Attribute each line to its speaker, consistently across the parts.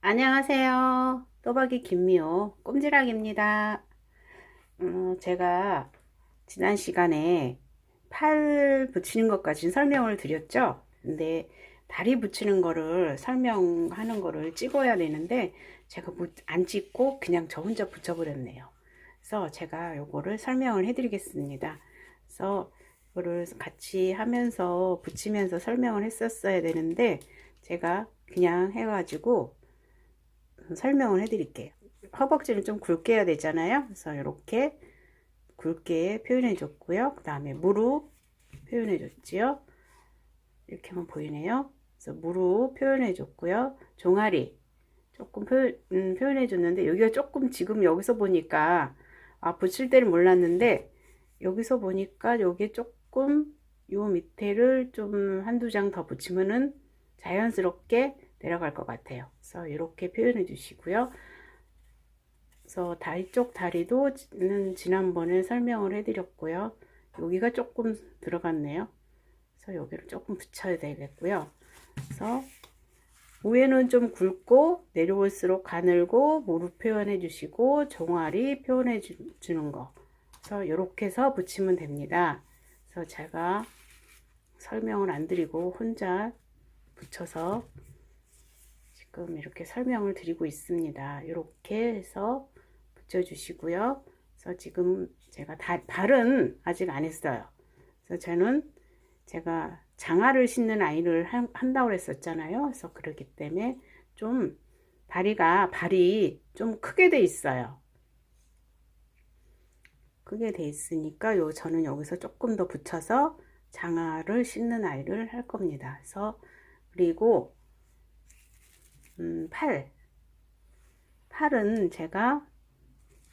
Speaker 1: 안녕하세요. 또박이 김미호 꼼지락입니다. 제가 지난 시간에 팔 붙이는 것까지 설명을 드렸죠. 근데 다리 붙이는 거를 설명하는 거를 찍어야 되는데 제가 안 찍고 그냥 저 혼자 붙여버렸네요. 그래서 제가 요거를 설명을 해 드리겠습니다. 그래서 이거를 같이 하면서 붙이면서 설명을 했었어야 되는데 제가 그냥 해가지고 설명을 해 드릴게요. 허벅지는 좀 굵게 해야 되잖아요. 그래서 이렇게 굵게 표현해 줬고요. 그 다음에 무릎 표현해 줬지요. 이렇게만 보이네요. 그래서 무릎 표현해 줬고요. 종아리 조금 표현해 줬는데 여기가 조금 지금 여기서 보니까 붙일 때는 몰랐는데 여기서 보니까 여기 조금 요 밑에를 좀 한두 장 더 붙이면은 자연스럽게 내려갈 것 같아요. 그래서 이렇게 표현해 주시고요. 그래서 다리 쪽 다리도 지난번에 설명을 해드렸고요. 여기가 조금 들어갔네요. 그래서 여기를 조금 붙여야 되겠고요. 그래서 위에는 좀 굵고 내려올수록 가늘고 무릎 표현해 주시고 종아리 표현해 주는 거. 그래서 이렇게 해서 붙이면 됩니다. 그래서 제가 설명을 안 드리고 혼자 붙여서 지금 이렇게 설명을 드리고 있습니다. 이렇게 해서 붙여주시고요. 그래서 지금 제가 발은 아직 안 했어요. 그래서 저는 제가 장화를 신는 아이를 한다고 했었잖아요. 그래서 그렇기 때문에 좀 발이 좀 크게 돼 있어요. 크게 돼 있으니까 저는 여기서 조금 더 붙여서 장화를 신는 아이를 할 겁니다. 그래서 그리고 팔은 제가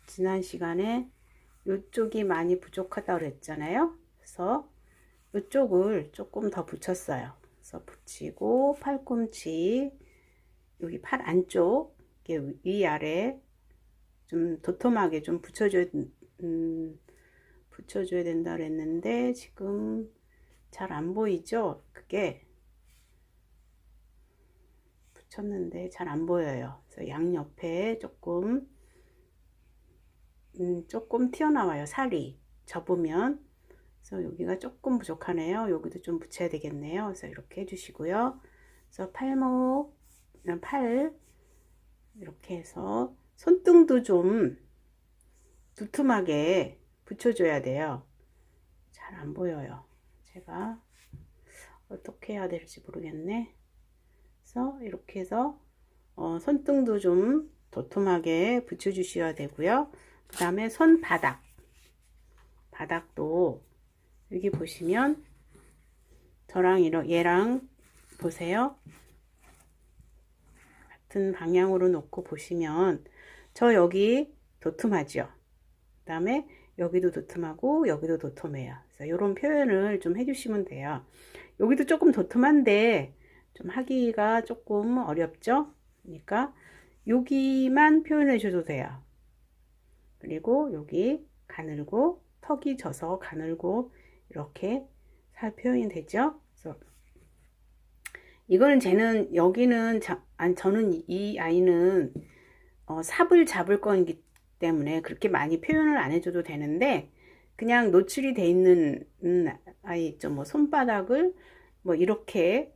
Speaker 1: 지난 시간에 이쪽이 많이 부족하다고 그랬잖아요. 그래서 이쪽을 조금 더 붙였어요. 그래서 붙이고 팔꿈치 여기 팔 안쪽 위아래 좀 도톰하게 좀 붙여줘야 된다 그랬는데 지금 잘 안 보이죠? 그게 붙였는데 잘 안 보여요. 그래서 양옆에 조금 튀어나와요. 살이 접으면. 그래서 여기가 조금 부족하네요. 여기도 좀 붙여야 되겠네요. 그래서 이렇게 해주시고요. 그래서 팔 이렇게 해서 손등도 좀 두툼하게 붙여줘야 돼요. 잘 안 보여요. 제가 어떻게 해야 될지 모르겠네. 그래서 이렇게 해서 손등도 좀 도톰하게 붙여주셔야 되고요. 그 다음에 바닥도 여기 보시면 저랑 얘랑 보세요. 같은 방향으로 놓고 보시면 저 여기 도톰하죠. 그 다음에 여기도 도톰하고 여기도 도톰해요. 그래서 이런 표현을 좀 해주시면 돼요. 여기도 조금 도톰한데 좀 하기가 조금 어렵죠. 그러니까 여기만 표현해 줘도 돼요. 그리고 여기 가늘고 턱이 져서 가늘고 이렇게 살 표현이 되죠. 그래서 이거는 여기는 저는 이 아이는 삽을 잡을 거기 때문에 그렇게 많이 표현을 안 해줘도 되는데 그냥 노출이 돼 있는 아이 있죠. 뭐 손바닥을 뭐 이렇게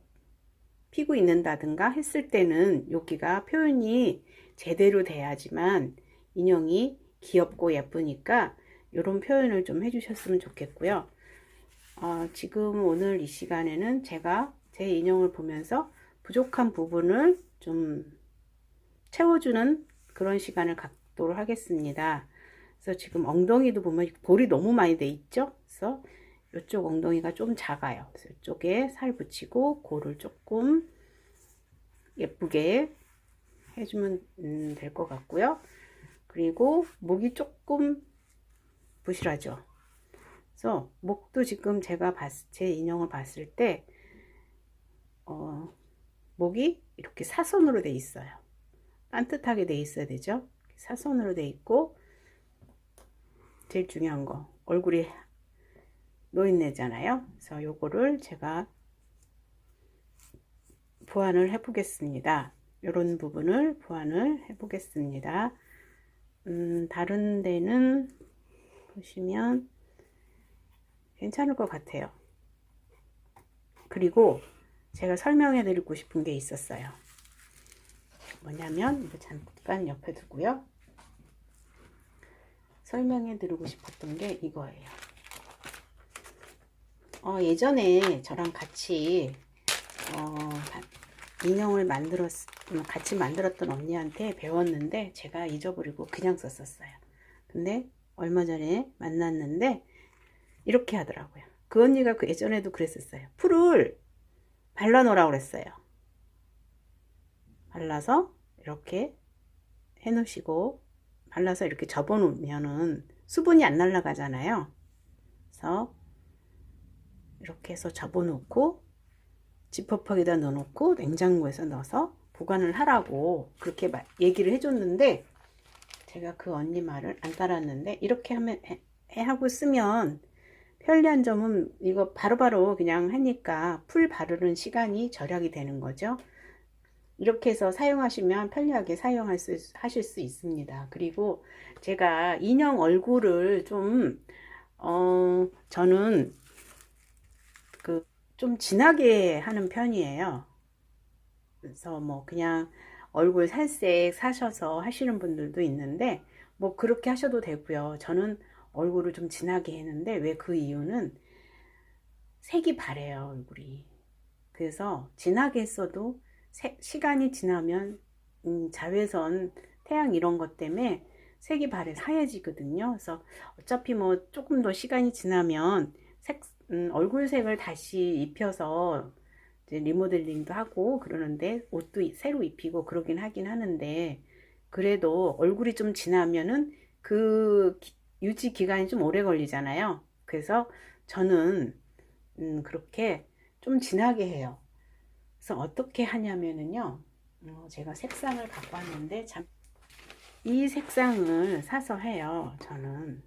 Speaker 1: 피고 있는다든가 했을 때는 여기가 표현이 제대로 돼야지만 인형이 귀엽고 예쁘니까 이런 표현을 좀 해주셨으면 좋겠고요. 지금 오늘 이 시간에는 제가 제 인형을 보면서 부족한 부분을 좀 채워주는 그런 시간을 갖도록 하겠습니다. 그래서 지금 엉덩이도 보면 볼이 너무 많이 돼 있죠. 그래서 이쪽 엉덩이가 좀 작아요. 그래서 이쪽에 살 붙이고 골을 조금 예쁘게 해주면 될 것 같고요. 그리고 목이 조금 부실하죠. 그래서 목도 지금 제가 제 인형을 봤을 때 목이 이렇게 사선으로 돼 있어요. 반듯하게 돼 있어야 되죠. 사선으로 돼 있고 제일 중요한 거 얼굴이 노인네잖아요. 그래서 요거를 제가 보완을 해 보겠습니다. 이런 부분을 보완을 해 보겠습니다. 다른 데는 보시면 괜찮을 것 같아요. 그리고 제가 설명해 드리고 싶은 게 있었어요. 뭐냐면 이거 잠깐 옆에 두고요. 설명해 드리고 싶었던 게 이거예요. 예전에 저랑 같이 인형을 같이 만들었던 언니한테 배웠는데 제가 잊어버리고 그냥 썼었어요. 근데 얼마 전에 만났는데 이렇게 하더라고요. 그 언니가 그 예전에도 그랬었어요. 풀을 발라 놓으라고 그랬어요. 발라서 이렇게 해 놓으시고, 발라서 이렇게 접어 놓으면은 수분이 안 날아가잖아요. 그래서 이렇게 해서 접어 놓고 지퍼백에다 넣어 놓고 냉장고에서 넣어서 보관을 하라고 그렇게 얘기를 해줬는데, 제가 그 언니 말을 안 따랐는데, 이렇게 하면 하고 쓰면 편리한 점은 이거 바로바로 그냥 하니까 풀 바르는 시간이 절약이 되는 거죠. 이렇게 해서 사용하시면 편리하게 하실 수 있습니다. 그리고 제가 인형 얼굴을 저는 좀 진하게 하는 편이에요. 그래서 뭐 그냥 얼굴 살색 사셔서 하시는 분들도 있는데, 뭐 그렇게 하셔도 되고요. 저는 얼굴을 좀 진하게 했는데, 왜 그 이유는 색이 바래요, 얼굴이. 그래서 진하게 했어도 시간이 지나면 자외선, 태양 이런 것 때문에 색이 바래 하얘지거든요. 그래서 어차피 뭐 조금 더 시간이 지나면 얼굴색을 다시 입혀서 이제 리모델링도 하고 그러는데, 옷도 새로 입히고 그러긴 하긴 하는데, 그래도 얼굴이 좀 지나면은 그 유지 기간이 좀 오래 걸리잖아요. 그래서 저는 그렇게 좀 진하게 해요. 그래서 어떻게 하냐면은요, 제가 색상을 갖고 왔는데, 이 색상을 사서 해요. 저는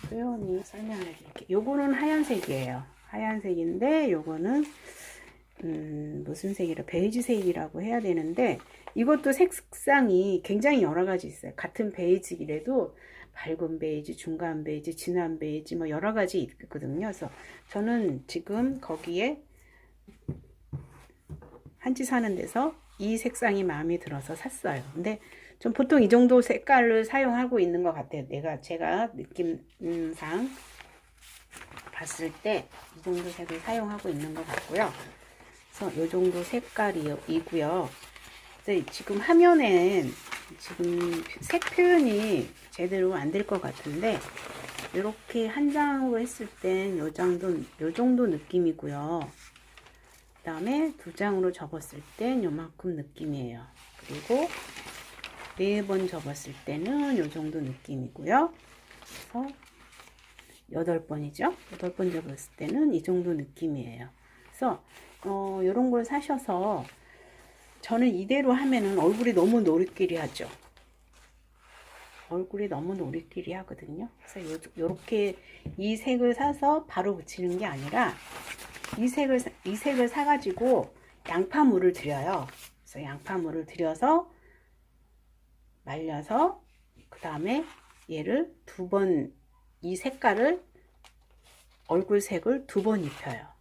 Speaker 1: 표현이 설명해 드릴게요. 요거는 하얀색이에요. 하얀색인데 요거는 무슨 색이라, 베이지색이라고 해야 되는데, 이것도 색상이 굉장히 여러 가지 있어요. 같은 베이지이라도 밝은 베이지, 중간 베이지, 진한 베이지 뭐 여러 가지 있거든요. 그래서 저는 지금 거기에 한지 사는 데서 이 색상이 마음에 들어서 샀어요. 근데 좀 보통 이 정도 색깔을 사용하고 있는 것 같아요. 제가 느낌상 봤을 때 이 정도 색을 사용하고 있는 것 같고요. 그래서 이 정도 색깔이고요. 지금 화면엔 지금 색 표현이 제대로 안 될 것 같은데, 이렇게 한 장으로 했을 땐 요 정도 느낌이고요. 그 다음에 두 장으로 접었을 땐 요만큼 느낌이에요. 그리고 4번 접었을 때는 요 정도 느낌이고요. 그래서 8번이죠. 8번 접었을 때는 이 정도 느낌이에요. 그래서 요런 걸 사셔서, 저는 이대로 하면은 얼굴이 너무 노리끼리 하죠. 얼굴이 너무 노리끼리 하거든요. 그래서 요렇게 이 색을 사서 바로 붙이는 게 아니라, 이 색을 사가지고 양파물을 들여요. 그래서 양파물을 들여서 말려서, 그 다음에 얘를 이 색깔을, 얼굴색을 2번 입혀요.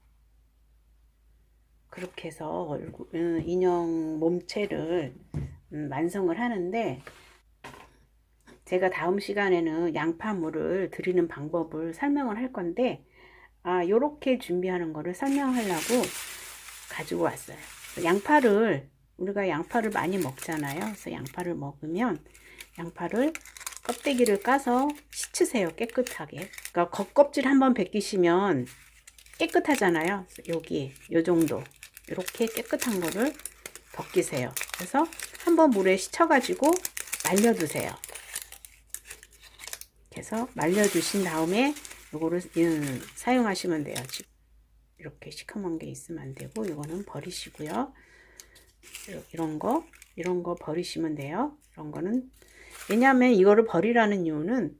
Speaker 1: 그렇게 해서 인형 몸체를 완성을 하는데, 제가 다음 시간에는 양파물을 들이는 방법을 설명을 할 건데, 요렇게 준비하는 거를 설명하려고 가지고 왔어요. 우리가 양파를 많이 먹잖아요. 그래서 양파를 먹으면 양파를 껍데기를 까서 씻으세요. 깨끗하게. 그러니까 겉껍질 한번 벗기시면 깨끗하잖아요. 요 정도 이렇게 깨끗한 거를 벗기세요. 그래서 한번 물에 씻어가지고 말려두세요. 그래서 말려두신 다음에 요거를 사용하시면 돼요. 이렇게 시커먼 게 있으면 안 되고, 이거는 버리시고요. 이런 거 버리시면 돼요. 이런 거는, 왜냐하면 이거를 버리라는 이유는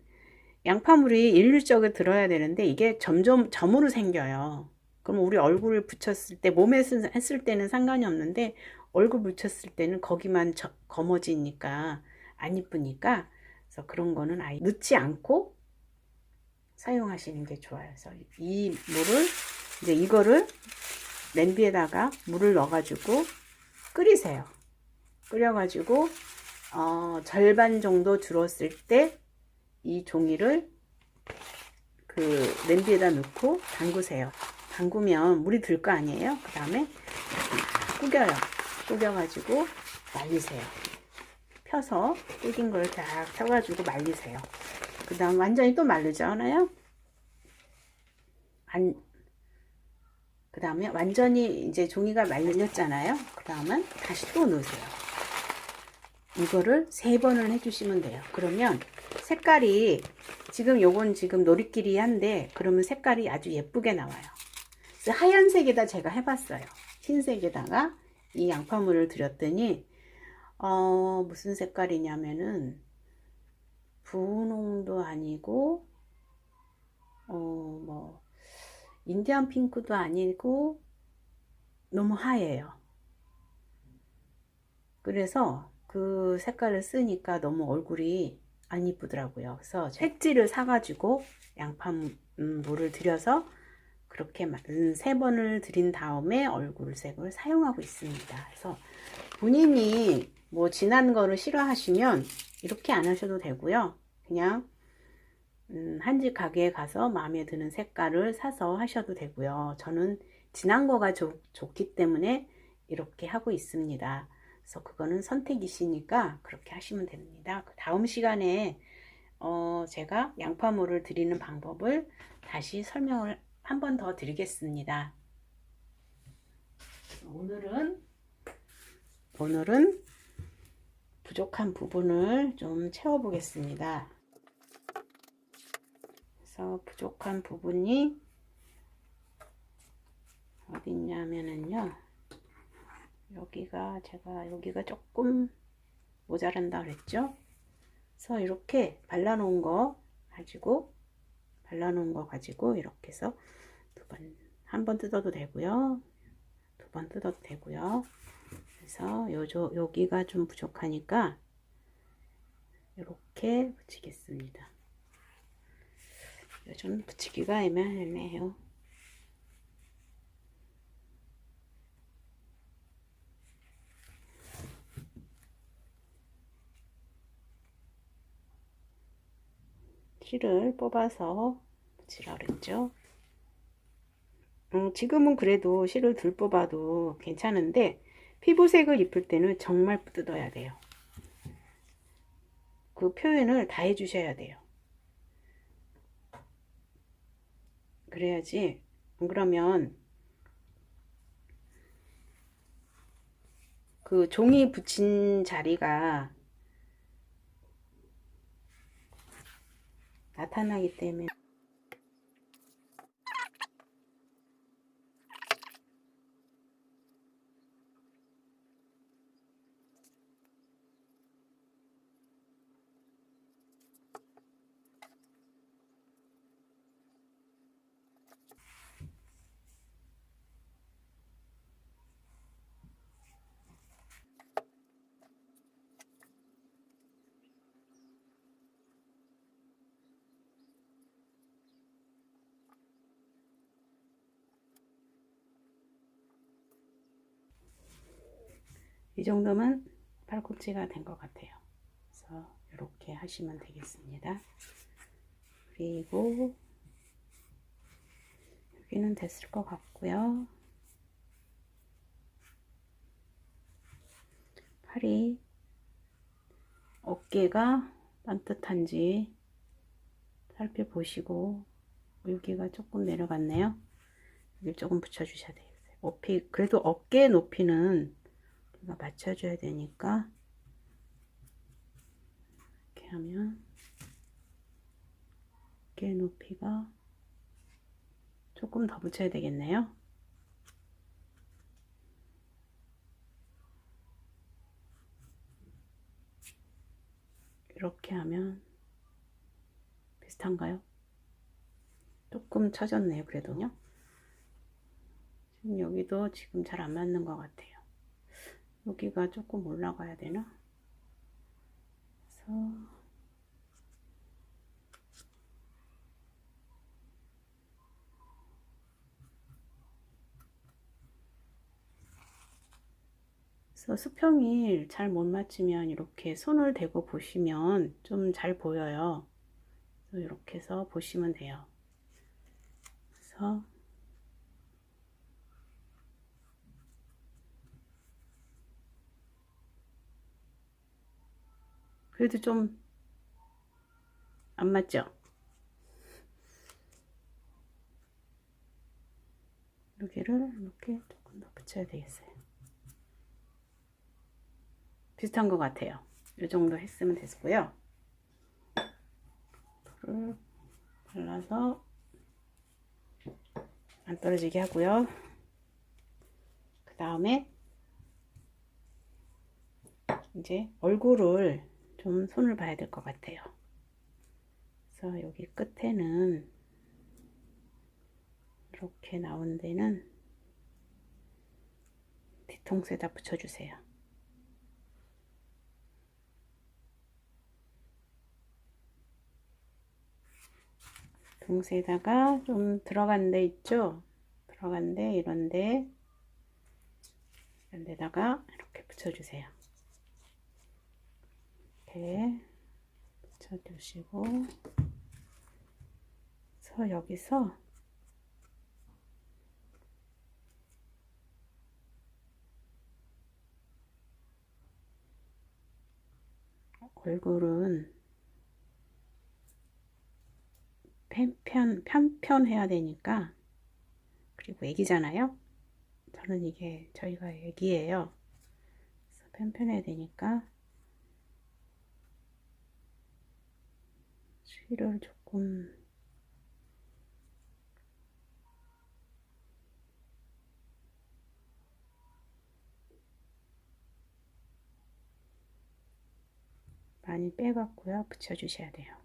Speaker 1: 양파물이 일률적으로 들어야 되는데, 이게 점점 점으로 생겨요. 그럼 우리 얼굴을 붙였을 때, 몸에 했을 때는 상관이 없는데, 얼굴 묻혔을 때는 거기만 검어지니까 안 이쁘니까, 그래서 그런 거는 아예 넣지 않고 사용하시는 게 좋아요. 그래서 이 물을 이제 이거를 냄비에다가 물을 넣어가지고 끓이세요. 끓여가지고 절반 정도 들었을 때 이 종이를 그 냄비에다 넣고 담그세요. 담그면 물이 들 거 아니에요. 그 다음에 구겨요. 구겨가지고 말리세요. 펴서 튀긴 걸 딱 펴가지고 말리세요. 그 다음 완전히 또 마르지 않아요? 그 다음에 완전히 이제 종이가 말렸잖아요. 그 다음은 다시 또 넣으세요. 이거를 3번을 해주시면 돼요. 그러면 색깔이 지금 요건 지금 노리끼리 한데 그러면 색깔이 아주 예쁘게 나와요. 그래서 하얀색에다 제가 해봤어요. 흰색에다가 이 양파물을 들였더니 무슨 색깔이냐면은 분홍도 아니고 뭐 인디안 핑크도 아니고 너무 하얘요. 그래서 그 색깔을 쓰니까 너무 얼굴이 안 이쁘더라고요. 그래서 색지를 사가지고 양파물을 들여서 그렇게 3번을 들인 다음에 얼굴색을 사용하고 있습니다. 그래서 본인이 뭐 진한 거를 싫어하시면 이렇게 안 하셔도 되고요. 그냥 한지 가게에 가서 마음에 드는 색깔을 사서 하셔도 되고요. 저는 진한 거가 좋기 때문에 이렇게 하고 있습니다. 그래서 그거는 선택이시니까 그렇게 하시면 됩니다. 다음 시간에 제가 양파물을 드리는 방법을 다시 설명을 한 번 더 드리겠습니다. 오늘은 부족한 부분을 좀 채워 보겠습니다. 그래서 부족한 부분이 어디 있냐면은요, 여기가 조금 모자란다 그랬죠. 그래서 이렇게 발라놓은 거 가지고 이렇게 해서 한 번 뜯어도 되고요, 2번 뜯어도 되고요. 그래서 여기가 좀 부족하니까 이렇게 붙이겠습니다. 좀 붙이기가 애매해요. 실을 뽑아서 붙이라 그랬죠. 지금은 그래도 실을 덜 뽑아도 괜찮은데 피부색을 입을 때는 정말 뜯어야 돼요. 그 표현을 다 해주셔야 돼요. 그래야지, 안 그러면 그 종이 붙인 자리가 나타나기 때문에. 이 정도면 팔꿈치가 된 것 같아요. 그래서 이렇게 하시면 되겠습니다. 그리고 여기는 됐을 것 같고요. 팔이 어깨가 반듯한지 살펴보시고, 여기가 조금 내려갔네요. 여기 조금 붙여주셔야 되겠어요. 그래도 어깨 높이는 우리가 맞춰줘야 되니까 이렇게 하면 어깨 높이가 조금 더 붙여야 되겠네요. 이렇게 하면 비슷한가요? 조금 처졌네요. 그래도요. 지금 여기도 지금 잘 안 맞는 것 같아요. 여기가 조금 올라가야 되나? 그래서 수평이 잘 못 맞추면 이렇게 손을 대고 보시면 좀 잘 보여요. 이렇게 해서 보시면 돼요. 그래서 그래도 좀 안 맞죠? 여기를 이렇게 조금 더 붙여야 되겠어요. 비슷한 것 같아요. 이 정도 했으면 됐고요. 불을 발라서 안 떨어지게 하고요. 그 다음에 이제 얼굴을 좀 손을 봐야 될 것 같아요. 그래서 여기 끝에는 이렇게 나온 데는 뒤통수에다 붙여주세요. 뒤통수에다가 좀 들어간 데 있죠? 들어간 데 이런 데다가 이렇게 붙여주세요. 이렇게 붙여주시고, 그래서 여기서 얼굴은 편편해야 되니까, 그리고 애기잖아요. 저는 이게 저희가 애기예요. 그래서 편편해야 되니까 실을 조금 많이 빼갖고요 붙여주셔야 돼요.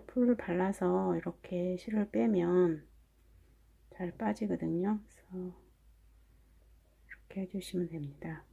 Speaker 1: 풀을 발라서 이렇게 실을 빼면 잘 빠지거든요. 그래서 이렇게 해주시면 됩니다.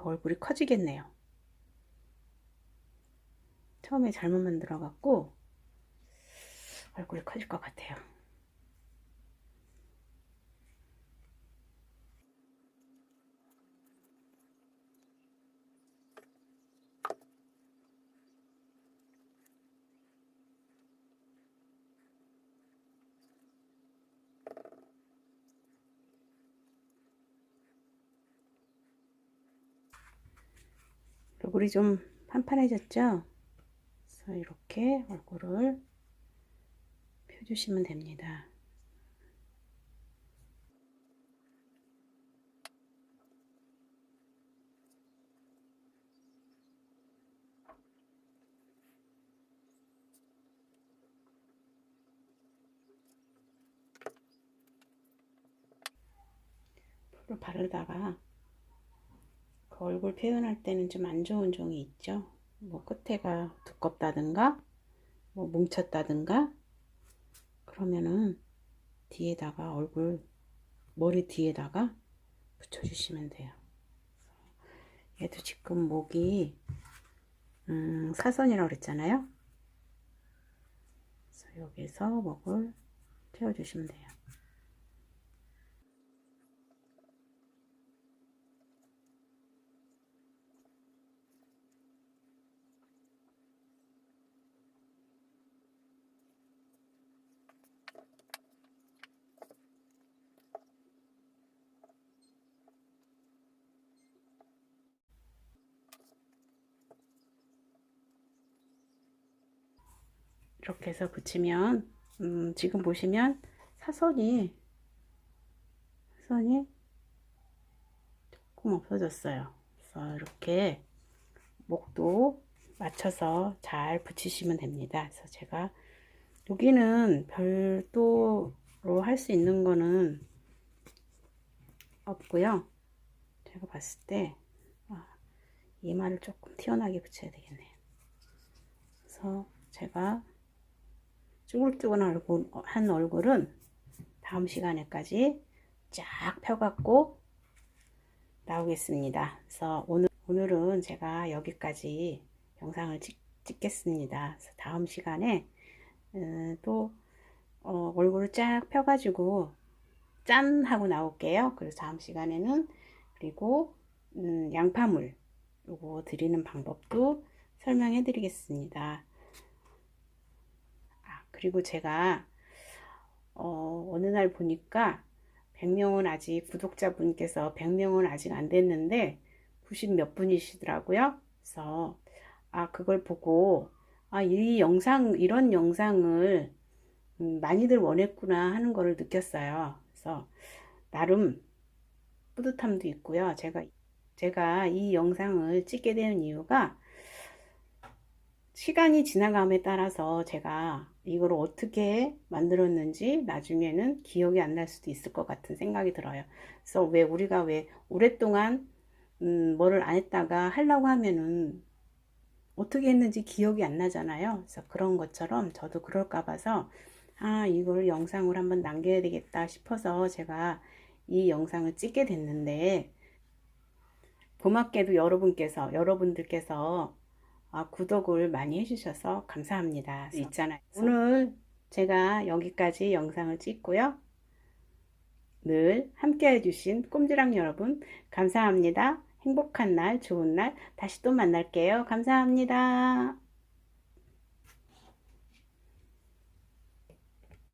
Speaker 1: 얼굴이 커지겠네요. 처음에 잘못 만들어 갖고 얼굴이 커질 것 같아요. 얼굴이 좀 판판해졌죠? 그래서 이렇게 얼굴을 펴주시면 됩니다. 풀을 바르다가 그 얼굴 표현할 때는 좀 안 좋은 종이 있죠. 뭐 끝에가 두껍다든가 뭐 뭉쳤다든가 그러면은 뒤에다가 머리 뒤에다가 붙여주시면 돼요. 얘도 지금 목이 사선이라고 그랬잖아요. 그래서 여기서 목을 채워주시면 돼요. 이렇게 해서 붙이면 지금 보시면 사선이 조금 없어졌어요. 그래서 이렇게 목도 맞춰서 잘 붙이시면 됩니다. 그래서 제가 여기는 별도로 할 수 있는 거는 없고요. 제가 봤을 때 이마를 조금 튀어나게 붙여야 되겠네요. 그래서 제가 쭈글쭈글한 얼굴은 다음 시간에까지 쫙 펴갖고 나오겠습니다. 그래서 오늘은 제가 여기까지 영상을 찍겠습니다. 그래서 다음 시간에 또 얼굴을 쫙 펴가지고 짠 하고 나올게요. 그래서 다음 시간에는 그리고 양파물 요거 드리는 방법도 설명해 드리겠습니다. 그리고 제가 어느 날 보니까 100명은 아직 구독자분께서 100명은 아직 안 됐는데 90 몇 분이시더라고요. 그래서 그걸 보고 이런 영상을 많이들 원했구나 하는 거를 느꼈어요. 그래서 나름 뿌듯함도 있고요. 제가 이 영상을 찍게 되는 이유가 시간이 지나감에 따라서 제가 이걸 어떻게 만들었는지 나중에는 기억이 안 날 수도 있을 것 같은 생각이 들어요. 그래서 우리가 오랫동안 뭐를 안 했다가 하려고 하면은 어떻게 했는지 기억이 안 나잖아요. 그래서 그런 것처럼 저도 그럴까 봐서 이걸 영상을 한번 남겨야 되겠다 싶어서 제가 이 영상을 찍게 됐는데, 고맙게도 여러분들께서 구독을 많이 해주셔서 감사합니다. 있잖아요. 오늘 제가 여기까지 영상을 찍고요. 늘 함께 해주신 꼼지락 여러분 감사합니다. 행복한 날, 좋은 날 다시 또 만날게요. 감사합니다.